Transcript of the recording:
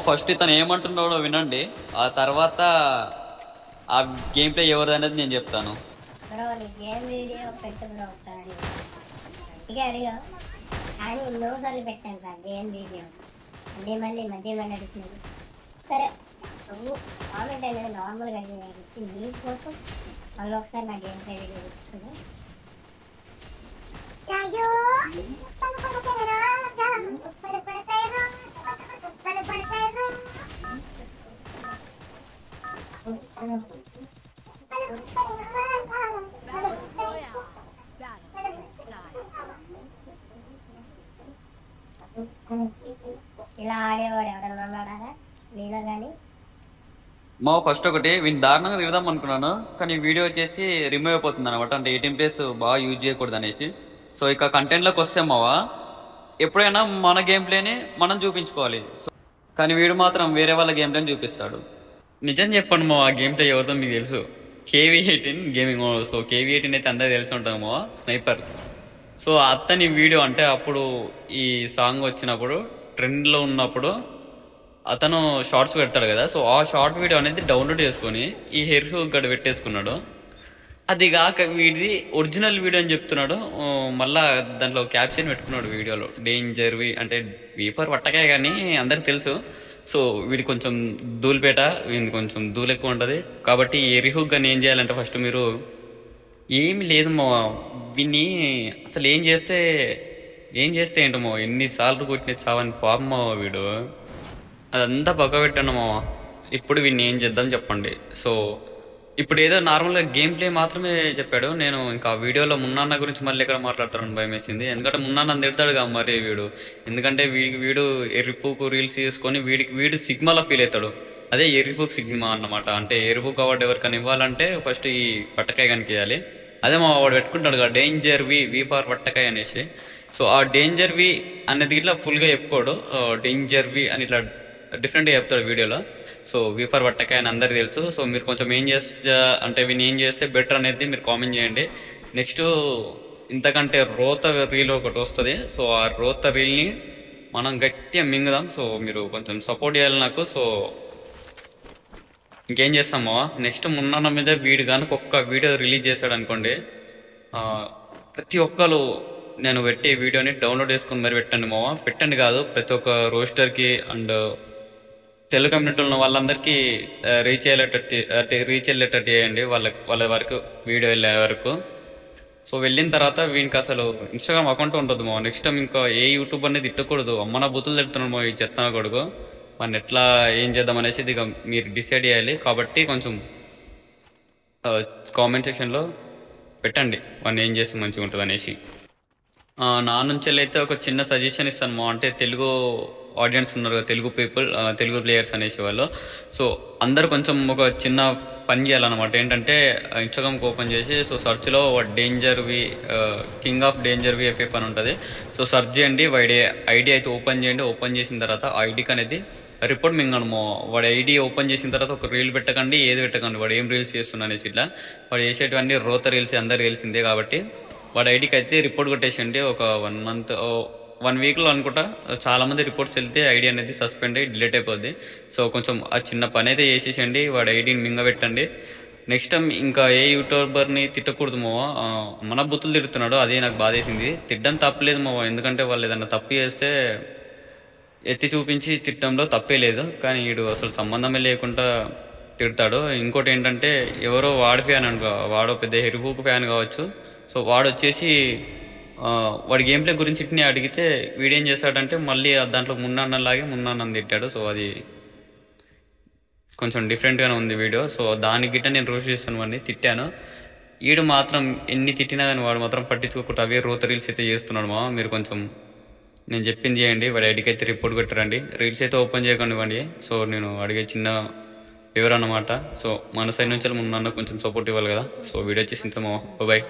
First ఇతను ఏమంటున్నాడో వినండి, ఆ తర్వాత ఆ గేమ్ ప్లే ఎవరిదనేది నేను చెప్తాను. బ్రో నీ గేమ్ వీడియో పెట్టు బ్రో ఒకసారి మంచిగా అడిగా కానీ ఎన్నోసార్లు పెట్టాను సార్ గేమ్ వీడియో మళ్ళీ అడుగుతున్నాను. సరే నువ్వు కామెంట్ అనేది నార్మల్గా అడిగింది నీ కోసం మళ్ళీ ఒకసారి నా గేమ్ ప్లే వీడియో చూపిస్తుంది. ఇలా ఆడేవాడు ఎవడన్నా మాట్లాడారా మీలో కానీ? ఫస్ట్ ఒకటి వీని దారుణంగా తిడదాం అనుకున్నాను, కానీ వీడియో వచ్చేసి రిమూవ్ అయిపోతుంది అనమాట. అంటే 18+ బాగా యూజ్ చేయకూడదు అనేసి. సో ఇక కంటెంట్లోకి వస్తే ఎప్పుడైనా మన గేమ్ ప్లేని మనం చూపించుకోవాలి. సో కానీ వీడు మాత్రం వేరే వాళ్ళ గేమ్ ప్లేని చూపిస్తాడు. నిజం చెప్పండి ఆ గేమ్ ప్లే ఎవరితో మీకు తెలుసు, KV18 గేమింగ్. సో KV18 అయితే అందరికి తెలిసి ఉంటాము, స్నైపర్. సో అతని వీడియో అంటే అప్పుడు ఈ సాంగ్ వచ్చినప్పుడు ట్రెండ్లో ఉన్నప్పుడు అతను షార్ట్స్ పెడతాడు కదా, సో ఆ షార్ట్ వీడియో అనేది డౌన్లోడ్ చేసుకొని ఈ హెయిర్ గడ పెట్టేసుకున్నాడు. అది కాక వీడిది ఒరిజినల్ వీడియో అని చెప్తున్నాడు. మళ్ళా దాంట్లో క్యాప్షన్ పెట్టుకున్నాడు వీడియోలో, డేంజర్వి అంటే వీఫర్ పట్టకే కానీ అందరికి తెలుసు. సో వీడి కొంచెం ధూళిపేట, వీడి కొంచెం ధూళి ఎక్కువ ఉంటుంది. కాబట్టి ఎరిహుక్ కానీ ఏం చేయాలంటే ఫస్ట్ మీరు ఏమి లేదు వీడిని అసలు ఏం చేస్తే ఏంటో ఎన్నిసార్లు కొట్టిన చావని పాపం వీడు అదంతా పక్కబెట్టాను ఇప్పుడు వీడిని ఏం చేద్దాం చెప్పండి. సో ఇప్పుడు ఏదో నార్మల్గా గేమ్ ప్లే మాత్రమే చెప్పాడు. నేను ఇంకా వీడియోలో మున్నాన్న గురించి మళ్ళీ ఎక్కడ మాట్లాడతానని భయం వేసింది. ఎందుకంటే మున్నాన్న తిడతాడుగా మరి వీడు, ఎందుకంటే వీడు ఎర్రిపూకు రీల్స్ చేసుకొని వీడు సిగ్మాలో ఫీల్ అవుతాడు. అదే ఎర్రిపూకు సిగ్మా అన్నమాట. అంటే ఎర్రిపూకు అవార్డు ఎవరికైనా ఇవ్వాలంటే ఫస్ట్ ఈ పట్టకాయ కనిపించాలి. అదే వాడు పెట్టుకుంటాడు కదా డేంజర్ వి ఫార్ పట్టకాయ అనేసి. సో ఆ డేంజర్ వి అనేది ఇట్లా ఫుల్గా చెప్పుకోడు, డేంజర్ వి అని ఇట్లా డిఫరెంట్గా చెప్తాడు వీడియోలో. సో వి ఫర్ పట్టకాయ అని అందరికి తెలుసు. సో మీరు కొంచెం ఏం అంటే వీని ఏం చేస్తే బెటర్ అనేది మీరు కామెంట్ చేయండి. నెక్స్ట్ ఇంతకంటే రోత రీల్ ఒకటి వస్తుంది. సో ఆ రోత రీల్ని మనం గట్టిగా మింగుదాం. సో మీరు కొంచెం సపోర్ట్ చేయాలి నాకు. సో ఇంకేం చేస్తామో నెక్స్ట్ మున్నాన్న మీద వీడు కనుక ఒక్క వీడియో రిలీజ్ చేశాడు అనుకోండి, ప్రతి ఒక్కరు నేను పెట్టే వీడియోని డౌన్లోడ్ చేసుకుని మరి పెట్టండి కాదు, ప్రతి ఒక్క రోస్టర్కి అండ్ తెలుగు కమ్యూనిటీలో ఉన్న వాళ్ళందరికీ రీచ్ అయ్యేటట్టు చేయండి, వాళ్ళ వరకు వీడియో వెళ్ళే వరకు. సో వెళ్ళిన తర్వాత వీనికి అసలు ఇన్స్టాగ్రామ్ అకౌంట్ ఉంటుంది నెక్స్ట్ టైం ఇంకా ఏ యూట్యూబ్ అనేది తిట్టకూడదు. అమ్మన బూతులు తిడుతున్నాడు ఈ చెత్త కొడుకు, వాడిని ఎట్లా ఏం చేద్దాం అనేసి ఇది మీరు డిసైడ్ చేయాలి. కాబట్టి కొంచెం కామెంట్ సెక్షన్లో పెట్టండి వాడిని ఏం చేస్తే మంచిగా ఉంటుంది అనేసి. నా నుంచి అయితే ఒక చిన్న సజెషన్ ఇస్తాను అంటే తెలుగు ఆడియన్స్ ఉన్నారు కదా, తెలుగు పీపుల్, తెలుగు ప్లేయర్స్ అనేసి వాళ్ళు. సో అందరు కొంచెం ఒక చిన్న పని చేయాలన్నమాట. ఏంటంటే ఇన్స్టాగ్రామ్కి ఓపెన్ చేసి సో సర్చ్లో డేంజర్వి కింగ్ ఆఫ్ డేంజర్వి FF అని ఉంటుంది. సో సర్చ్ చేయండి, వాడి ఐడి అయితే ఓపెన్ చేయండి. ఓపెన్ చేసిన తర్వాత ఐడికి అనేది రిపోర్ట్ మింగడము. వాడి ఐడి ఓపెన్ చేసిన తర్వాత ఒక రీల్ పెట్టకండి, ఏది పెట్టకండి, వాడు ఏం రీల్స్ చేస్తున్నా అనేసి. ఇట్లా వాడు చేసేటివన్నీ రోత రీల్స్ అందరు తెలిసిందే. కాబట్టి వాడి ఐడికి అయితే రిపోర్ట్ కొట్టేసండి. ఒక 1 వీక్లో అనుకుంటా చాలా మంది రిపోర్ట్స్ వెళ్తే ఐడి అనేది సస్పెండ్ అయ్యి డిలీట్ అయిపోద్ది. సో కొంచెం ఆ చిన్న పని అయితే చేసేసండి, వాడి ఐడిని మింగబెట్టండి. నెక్స్ట్ టైం ఇంకా ఏ యూట్యూబర్ని తిట్టకూడదు మన బుద్ధులు తిడుతున్నాడు, అదే నాకు బాధేసింది. తిట్టడం తప్పలేదు ఎందుకంటే వాళ్ళు ఏదన్నా తప్పు చేస్తే ఎత్తి చూపించి తిట్టడంలో తప్పే లేదు, కానీ వీడు అసలు సంబంధమే లేకుండా తిడతాడు. ఇంకోటి ఏంటంటే ఎవరో వాడి ఫ్యాన్ అనుకో, వాడో పెద్ద హెరిబూక్ ఫ్యాన్ కావచ్చు. సో వాడు వచ్చేసి వాడి గేమ్ ప్లే గురించి ఇట్నే అడిగితే వీడేం చేశాడంటే మళ్ళీ దాంట్లో మున్నాన్నని తిట్టాడు. సో అది కొంచెం డిఫరెంట్గానే ఉంది వీడియో. సో దానికి గిట్ట నేను రోస్ట్ చేస్తాను, వాడిని తిట్టాను. వీడు మాత్రం ఎన్ని తిట్టినా కానీ వాడు మాత్రం పట్టించుకోకుండా అవే రోత రీల్స్ అయితే చేస్తున్నాడు మీరు కొంచెం నేను చెప్పింది చేయండి. వాడి ఐడికి అయితే రిపోర్ట్ కొట్టరండి, రీల్స్ అయితే ఓపెన్ చేయకండి ఇవ్వండి. సో నేను అడిగే చిన్న ఫేవర్ అన్నమాట. సో మన సైడ్ నుంచి మున్నాన్న కొంచెం సపోర్ట్ ఇవ్వాలి కదా. సో వీడియో వచ్చేసి ఇంత బాయ్.